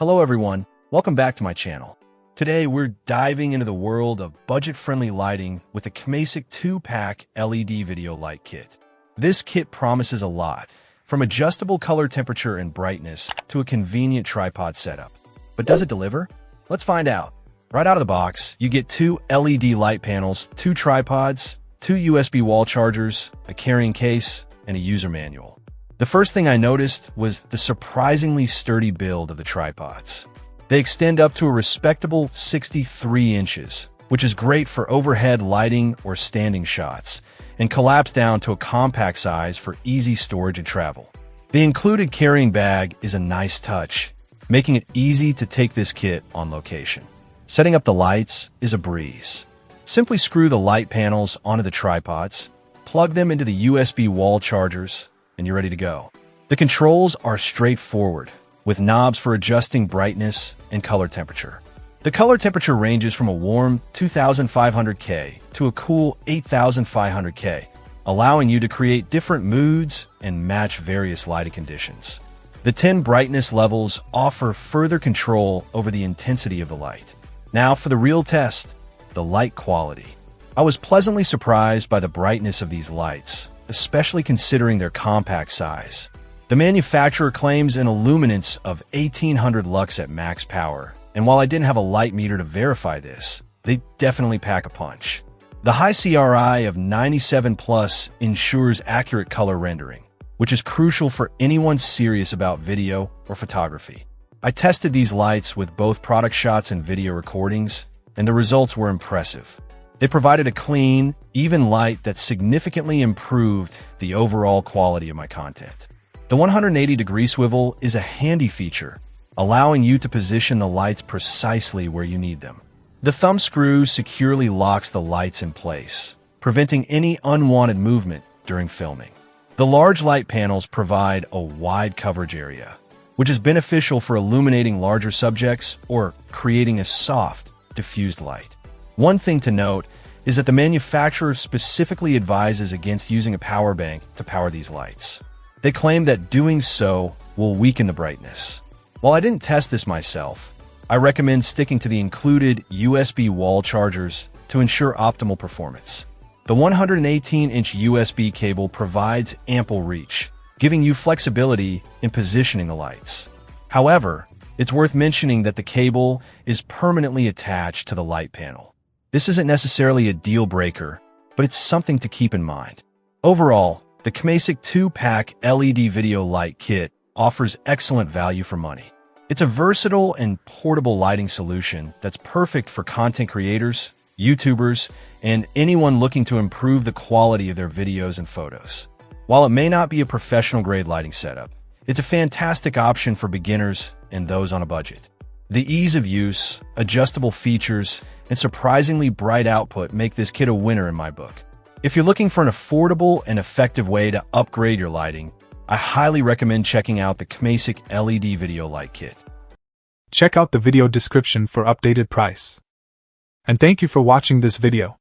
Hello everyone, welcome back to my channel. Today we're diving into the world of budget-friendly lighting with the Kmasic 2-pack LED video light kit. This kit promises a lot, from adjustable color temperature and brightness to a convenient tripod setup. But does it deliver? Let's find out. Right out of the box, you get 2 LED light panels, 2 tripods, 2 USB wall chargers, a carrying case, and a user manual. The first thing I noticed was the surprisingly sturdy build of the tripods. They extend up to a respectable 63 inches, which is great for overhead lighting or standing shots, and collapse down to a compact size for easy storage and travel. The included carrying bag is a nice touch, making it easy to take this kit on location. Setting up the lights is a breeze. Simply screw the light panels onto the tripods, plug them into the USB wall chargers, and you're ready to go. The controls are straightforward, with knobs for adjusting brightness and color temperature. The color temperature ranges from a warm 2500K to a cool 8500K, allowing you to create different moods and match various lighting conditions. The 10 brightness levels offer further control over the intensity of the light. Now for the real test, the light quality. I was pleasantly surprised by the brightness of these lights, especially considering their compact size. The manufacturer claims an illuminance of 1800 lux at max power, and while I didn't have a light meter to verify this, they definitely pack a punch. The high CRI of 97 plus ensures accurate color rendering, which is crucial for anyone serious about video or photography. I tested these lights with both product shots and video recordings, and the results were impressive. They provided a clean, even light that significantly improved the overall quality of my content. The 180-degree swivel is a handy feature, allowing you to position the lights precisely where you need them. The thumb screw securely locks the lights in place, preventing any unwanted movement during filming. The large light panels provide a wide coverage area, which is beneficial for illuminating larger subjects or creating a soft, diffused light. One thing to note is that the manufacturer specifically advises against using a power bank to power these lights. They claim that doing so will weaken the brightness. While I didn't test this myself, I recommend sticking to the included USB wall chargers to ensure optimal performance. The 118-inch USB cable provides ample reach, giving you flexibility in positioning the lights. However, it's worth mentioning that the cable is permanently attached to the light panel. This isn't necessarily a deal breaker, but it's something to keep in mind. Overall, the Kmasic 2-pack LED video light kit offers excellent value for money. It's a versatile and portable lighting solution that's perfect for content creators, YouTubers, and anyone looking to improve the quality of their videos and photos. While it may not be a professional-grade lighting setup, it's a fantastic option for beginners and those on a budget. The ease of use, adjustable features, and surprisingly bright output make this kit a winner in my book. If you're looking for an affordable and effective way to upgrade your lighting, I highly recommend checking out the Kmasic LED video light kit. Check out the video description for updated price. And thank you for watching this video.